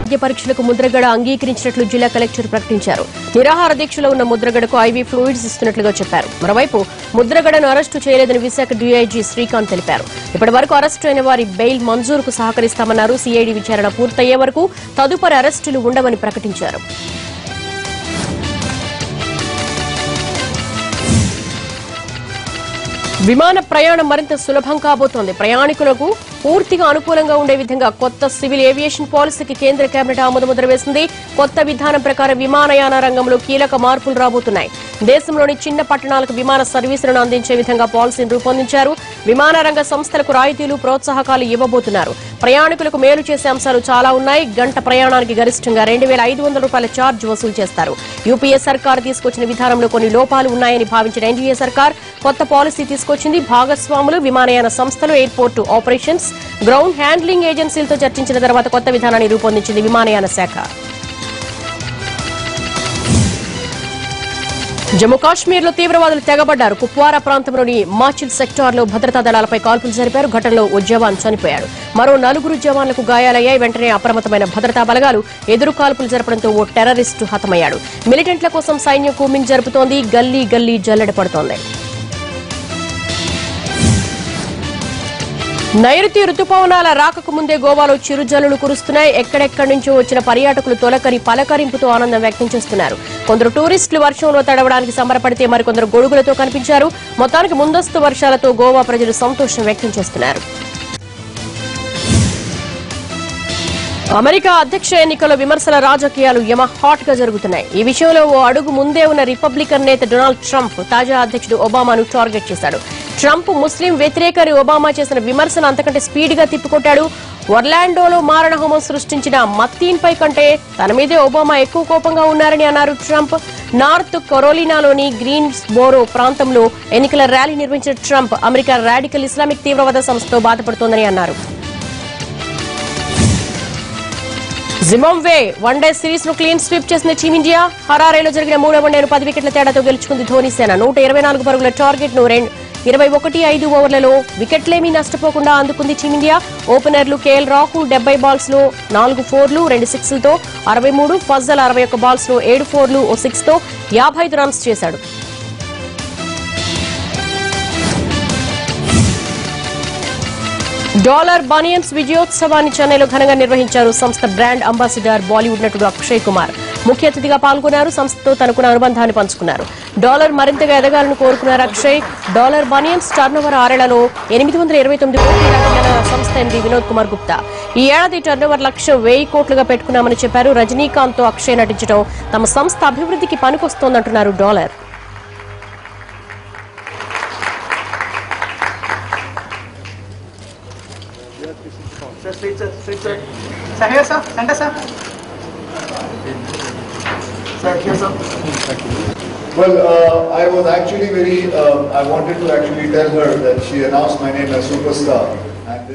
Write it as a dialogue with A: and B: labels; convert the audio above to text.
A: వైద్య పరీక్షలకు ముద్రగడ అంగీకరించినట్లు జిల్లా కలెక్టర్ ప్రకటించారు. నిరాహార దీక్షలో ఉన్న ముద్రగడకు ఐవీ ఫ్లూయిడ్స్ ఇస్తున్నట్లుగా చెప్పారు. మరోవైపు ముద్రగడను అరెస్టు చేయలేదని విశాఖ డీఐజీ శ్రీకాంత్ తెలిపారు. ఇప్పటి వరకు అరెస్టు అయిన వారి బెయిల్ మంజూరుకు సహకరిస్తామన్నారు. సిఐడి విచారణ పూర్తయ్యే వరకు తదుపరి అరెస్టులు ఉండవని ప్రకటించారు. విమాన ప్రయాణం మరింత సులభం కాబోతోంది. ప్రయాణికులకు పూర్తిగా అనుకూలంగా ఉండే విధంగా కొత్త సివిల్ ఏవియేషన్ పాలసీకి కేంద్ర కేబినెట్ ఆమోదముద్ర వేసింది. కొత్త విధానం ప్రకారం విమానయాన రంగంలో కీలక మార్పులు రాబోతున్నాయి. దేశంలోని చిన్న పట్టణాలకు విమాన సర్వీసులను అందించే విధంగా పాలసీని రూపొందించారు. విమాన రంగ సంస్థలకు రాయితీలు, ప్రోత్సాహకాలు ఇవ్వబోతున్నారు. ప్రయాణికులకు మేలు చేసే అంశాలు చాలా ఉన్నాయి. గంట ప్రయాణానికి గరిష్టంగా 2,500 రూపాయల ఛార్జ్ వసూలు చేస్తారు. యూపీఏ సర్కార్ తీసుకొచ్చిన విధానంలో కొన్ని లోపాలు ఉన్నాయని భావించిన ఎన్డీఏ సర్కార్ కొత్త పాలసీ తీసుకొచ్చింది. భాగస్వాములు, విమానయాన సంస్థలు, ఎయిర్పోర్టు ఆపరేషన్స్, గ్రౌండ్ హ్యాండ్లింగ్ ఏజెన్సీలతో చర్చించిన తర్వాత కొత్త విధానాన్ని రూపొందించింది విమానయాన శాఖ. జమ్మూ కాశ్మీర్లో తీవ్రవాదులు తెగబడ్డారు. కుప్వారా ప్రాంతంలోని మాచిల్ సెక్టార్లో భద్రతా దళాలపై కాల్పులు జరిపారు. ఘటనలో ఓ జవాన్ చనిపోయాడు. మరో 4 జవాన్లకు గాయాలయ్యాయి. వెంటనే అప్రమత్తమైన భద్రతా బలగాలు ఎదురు కాల్పులు జరపడంతో ఓ టెర్రరిస్టు హతమయ్యాడు. మిలిటెంట్ల కోసం సైన్యం కూంబింగ్ జరుపుతోంది. గల్లీ గల్లీ జల్లెడ పడుతోంది. నైరుతి రుతుపవనాల రాకకు ముందే గోవాలో చిరుజల్లులు కురుస్తున్నాయి. ఎక్కడెక్కడి నుంచో వచ్చిన పర్యాటకులు తొలకరి పలకరింపుతో ఆనందం వ్యక్తం చేస్తున్నారు. కొందరు టూరిస్టులు వర్షంలో తడవడానికి సంబరపడితే మరికొందరు గొడుగులతో కనిపించారు. మొత్తానికి ముందస్తు వర్షాలతో గోవా ప్రజలు సంతోషం వ్యక్తం చేస్తున్నారు. అమెరికా అధ్యక్ష ఎన్నికల్లో విమర్శల రాజకీయాలు యమ హాట్ గా జరుగుతున్నాయి. ఈ విషయంలో ఓ అడుగు ముందే ఉన్న రిపబ్లికన్ నేత డొనాల్డ్ ట్రంప్ తాజా అధ్యక్షుడు ఒబామాను టార్గెట్ చేశాడు. ట్రంప్ ముస్లిం వ్యతిరేకని ఒబామా చేసిన విమర్శను అంతకంటే స్పీడ్ గా తిప్పికొట్టాడు. ఒర్లాండోలో మారణహోమం సృష్టించిన మత్తీన్ పై కంటే తన మీదే ఒబామా ఎక్కువ కోపంగా ఉన్నారని అన్నారు ట్రంప్. నార్త్ కరోలినాలోని గ్రీన్స్ బోరో ప్రాంతంలో ఎన్నికల ర్యాలీ నిర్వహించిన ట్రంప్ అమెరికా రాడికల్ ఇస్లామిక్ తీవ్రవాద సంస్థతో బాధపడుతోందని అన్నారు. జింబాబ్వే వన్డే సిరీస్ ను క్లీన్ స్వీప్ చేసిన టీమిండియా. హరారేలో జరిగిన 3వ వన్డేను 10 వికెట్ల తేడాతో గెలుచుకుంది ధోనీ సేన. 124 పరుగుల టార్గెట్ ను 21-5 ఓవర్లలో వికెట్లేమీ నష్టపోకుండా అందుకుంది టీమిండియా. ఓపెనర్లు కేఎల్ రాహుల్ 70 బాల్స్ లో 4 4లు 2 6లతో 63, ఫజల్ 61 బాల్స్ లో 7 4లు 1 6తో 55 రన్స్ చేశాడు. డాలర్ బనియన్స్ విజయోత్సవాన్ని చెన్నైలో ఘనంగా నిర్వహించారు. సంస్థ బ్రాండ్ అంబాసిడర్ బాలీవుడ్ నటుడు అక్షయ్ కుమార్ ముఖ్య అతిథిగా పాల్గొన్నారు. సంస్థతో తనకున్న అనుబంధాన్ని పంచుకున్నారు. డాలర్ మరింతగా ఎదగాలని కోరుకున్నారు అక్షయ్. డాలర్ బనియన్స్ టర్నోవర్ 6 ఏళ్లలో 829 కోట్లు దాటిన సంస్థ ఎండీ వినోద్ కుమార్ గుప్తా ఈ ఏడాది టర్నోవర్ లక్ష్యం 1000 కోట్లుగా పెట్టుకున్నామని చెప్పారు. రజనీకాంత్ తో అక్షయ్ నటించడం తమ సంస్థ అభివృద్ధికి పనికొస్తోందంటున్నారు dollar.
B: Sir, here, sir. Center, sir. Sir, here, sir.
C: Well, I was actually I wanted to actually tell her that she announced my name as superstar. And